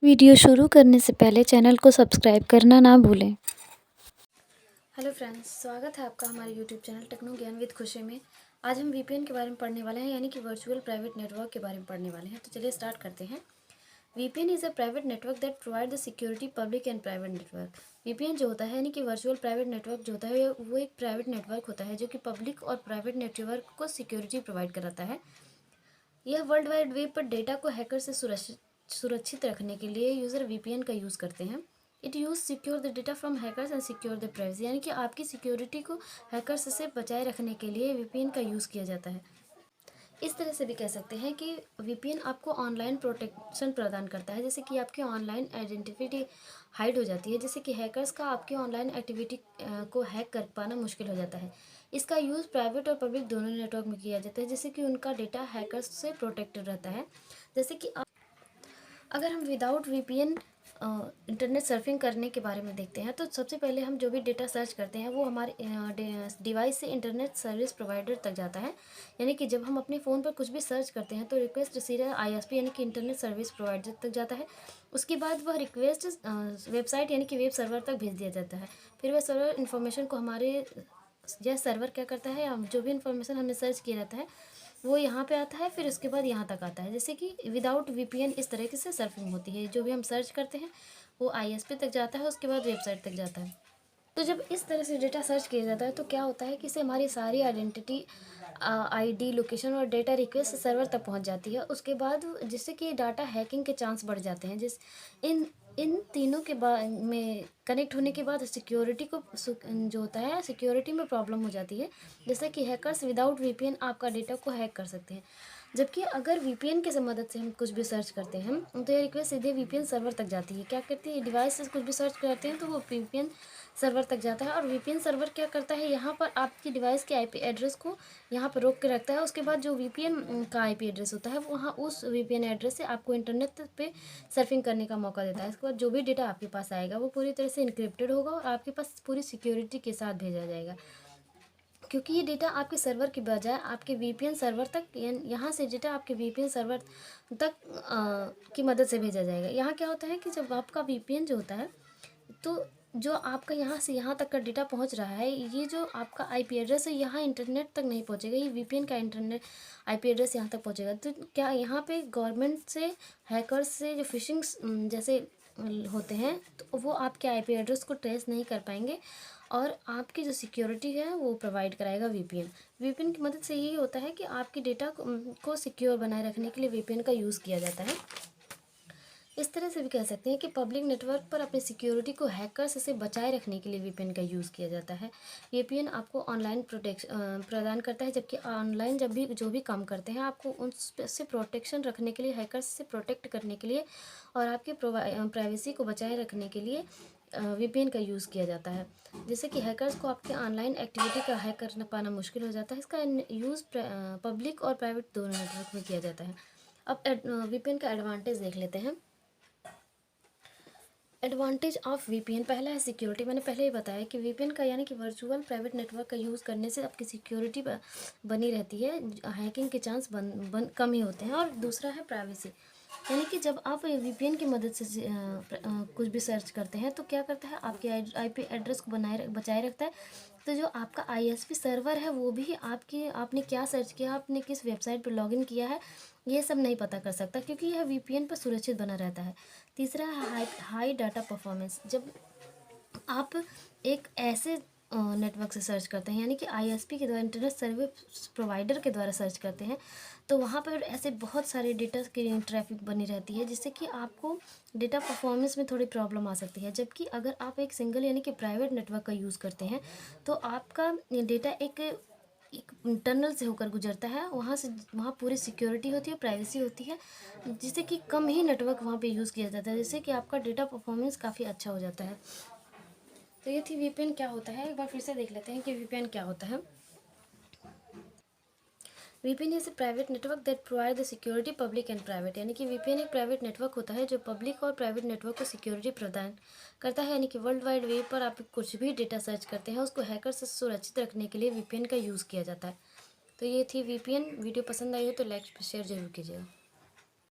Video शुरू करने से पहले चैनल को सब्सक्राइब करना ना भूलें। हेलो फ्रेंड्स, स्वागत है आपका हमारे यूट्यूब चैनल टेक्नो ज्ञान विद खुशी में। आज हम वीपीएन के बारे में पढ़ने वाले हैं, यानी कि वर्चुअल प्राइवेट नेटवर्क के बारे में पढ़ने वाले हैं। तो चलिए स्टार्ट करते हैं। VPN is a private network that provide the security public and private network. VPN जो होता है, यानी कि वर्चुअल प्राइवेट नेटवर्क जो होता है, वो एक प्राइवेट नेटवर्क होता है जो कि पब्लिक और प्राइवेट नेटवर्क को सिक्योरिटी प्रोवाइड कराता है। यह वर्ल्ड वाइड वेब पर डेटा को हैकर से सुरक्षित रखने के लिए यूज़र वीपीएन का यूज़ करते हैं। It use secure the data from hackers and secure the privacy, यानी कि आपकी सिक्योरिटी को हैकर्स से बचाए रखने के लिए वीपीएन का यूज़ किया जाता है। इस तरह से भी कह सकते हैं कि वीपीएन आपको ऑनलाइन प्रोटेक्शन प्रदान करता है, जैसे कि आपकी ऑनलाइन आइडेंटिटी हाइड हो जाती है, जैसे कि हैकर्स का आपकी ऑनलाइन एक्टिविटी को हैक कर पाना मुश्किल हो जाता है। इसका यूज़ प्राइवेट और पब्लिक दोनों नेटवर्क में किया जाता है, जिससे कि उनका डेटा हैकर्स से प्रोटेक्टेड रहता है। जैसे कि अगर हम विदाउट वीपीएन इंटरनेट सर्फिंग करने के बारे में देखते हैं, तो सबसे पहले हम जो भी डेटा सर्च करते हैं वो हमारे डिवाइस से इंटरनेट सर्विस प्रोवाइडर तक जाता है। यानी कि जब हम अपने फ़ोन पर कुछ भी सर्च करते हैं तो रिक्वेस्ट सीधा आईएसपी यानी कि इंटरनेट सर्विस प्रोवाइडर तक जाता है। उसके बाद वह रिक्वेस्ट वेबसाइट यानी कि वेब सर्वर तक भेज दिया जाता है। फिर वह सर्वर इन्फॉर्मेशन को हमारे यह सर्वर क्या करता है, हम जो भी इन्फॉर्मेशन हमने सर्च किया रहता है वो यहाँ पे आता है, फिर उसके बाद यहाँ तक आता है। जैसे कि विदाउट वीपीएन इस तरीके से सर्फिंग होती है, जो भी हम सर्च करते हैं वो आईएसपी तक जाता है, उसके बाद वेबसाइट तक जाता है। तो जब इस तरह से डेटा सर्च किया जाता है तो क्या होता है कि इससे हमारी सारी आइडेंटिटी, आईडी, लोकेशन और डेटा रिक्वेस्ट सर्वर तक पहुंच जाती है। उसके बाद जिससे कि डाटा हैकिंग के चांस बढ़ जाते हैं। जिस इन इन तीनों के बाद में कनेक्ट होने के बाद सिक्योरिटी को जो होता है, सिक्योरिटी में प्रॉब्लम हो जाती है। जैसे कि हैकर्स विदाउट वीपीएन आपका डेटा को हैक कर सकते हैं। जबकि अगर वीपीएन की मदद से हम कुछ भी सर्च करते हैं तो ये रिक्वेस्ट सीधे वीपीएन सर्वर तक जाती है। क्या करती है, डिवाइस से कुछ भी सर्च करते हैं तो वो वीपीएन सर्वर तक जाता है, और वीपीएन सर्वर क्या करता है, यहाँ पर आपकी डिवाइस के आईपी एड्रेस को यहाँ पर रोक के रखता है। उसके बाद जो वीपीएन का आईपी एड्रेस होता है वहाँ उस वीपीएन एड्रेस से आपको इंटरनेट पे सर्फिंग करने का मौका देता है। इसके बाद जो भी डेटा आपके पास आएगा वो पूरी तरह से इनक्रिप्टेड होगा और आपके पास पूरी सिक्योरिटी के साथ भेजा जाएगा, क्योंकि ये डेटा आपके सर्वर की बजाय आपके वीपीएन सर्वर तक, यहाँ से डेटा आपके वीपीएन सर्वर तक की मदद से भेजा जाएगा। यहाँ क्या होता है कि जब आपका वीपीएन जो होता है, तो जो आपका यहाँ से यहाँ तक का डेटा पहुँच रहा है, ये जो आपका आईपी एड्रेस है यहाँ इंटरनेट तक नहीं पहुँचेगा, ये वीपीएन का इंटरनेट आईपी एड्रेस यहाँ तक पहुँचेगा। तो क्या यहाँ पे गवर्नमेंट से, हैकर्स से जो फिशिंग जैसे होते हैं, तो वो आपके आईपी एड्रेस को ट्रेस नहीं कर पाएंगे, और आपकी जो सिक्योरिटी है वो प्रोवाइड कराएगा वीपीएन। वीपीएन की मदद से यही होता है कि आपकी डेटा को सिक्योर बनाए रखने के लिए वीपीएन का यूज़ किया जाता है। इस तरह से भी कह सकते हैं कि पब्लिक नेटवर्क पर अपनी सिक्योरिटी को हैकर्स से बचाए रखने के लिए वीपीएन का यूज़ किया जाता है। वीपीएन आपको ऑनलाइन प्रोटेक्शन प्रदान करता है, जबकि ऑनलाइन जब भी जो भी काम करते हैं आपको उनसे प्रोटेक्शन रखने के लिए, हैकर्स से प्रोटेक्ट करने के लिए और आपके प्राइवेसी को बचाए रखने के लिए वीपीएन का यूज़ किया जाता है। जैसे कि हैकर्स को आपके ऑनलाइन एक्टिविटी का हैक कर पाना मुश्किल हो जाता है। इसका यूज़ पब्लिक और प्राइवेट दोनों नेटवर्क में किया जाता है। अब वीपीएन का एडवांटेज देख लेते हैं। एडवांटेज ऑफ वीपीएन, पहला है सिक्योरिटी। मैंने पहले ही बताया कि वीपीएन का यानी कि वर्चुअल प्राइवेट नेटवर्क का यूज़ करने से आपकी सिक्योरिटी बनी रहती है, हैकिंग के चांस कम ही होते हैं। और दूसरा है प्राइवेसी, यानी कि जब आप वीपीएन की मदद से कुछ भी सर्च करते हैं तो क्या करता है, आपके आईपी एड्रेस को बचाए रखता है। तो जो आपका आईएसपी सर्वर है वो भी आपने क्या सर्च किया, आपने किस वेबसाइट पर लॉगिन किया है, ये सब नहीं पता कर सकता, क्योंकि यह वीपीएन पर सुरक्षित बना रहता है। तीसरा है हाई डाटा परफॉर्मेंस। जब आप एक ऐसे नेटवर्क से सर्च करते हैं, यानी कि आईएसपी के द्वारा, इंटरनेट सर्विस प्रोवाइडर के द्वारा सर्च करते हैं, तो वहाँ पर ऐसे बहुत सारे डेटा की ट्रैफिक बनी रहती है, जिससे कि आपको डेटा परफॉर्मेंस में थोड़ी प्रॉब्लम आ सकती है। जबकि अगर आप एक सिंगल यानी कि प्राइवेट नेटवर्क का यूज़ करते हैं तो आपका डेटा एक टनल से होकर गुजरता है, वहाँ पूरी सिक्योरिटी होती है, प्राइवेसी होती है, जिससे कि कम ही नेटवर्क वहाँ पे यूज़ किया जाता है, जिससे कि आपका डेटा परफॉर्मेंस काफ़ी अच्छा हो जाता है। तो ये थी वीपीएन क्या होता है। एक बार फिर से देख लेते हैं कि वीपीएन क्या होता है। VPN is a private network that provide the security public and private, यानी कि वीपीएन एक प्राइवेट नेटवर्क होता है जो पब्लिक और प्राइवेट नेटवर्क को सिक्योरिटी प्रदान करता है। यानी कि वर्ल्ड वाइड वेब पर आप कुछ भी डेटा सर्च करते हैं उसको हैकर से सुरक्षित रखने के लिए वीपीएन का यूज़ किया जाता है। तो ये थी वीपीएन। वीडियो पसंद आई हो तो लाइक शेयर जरूर कीजिएगा।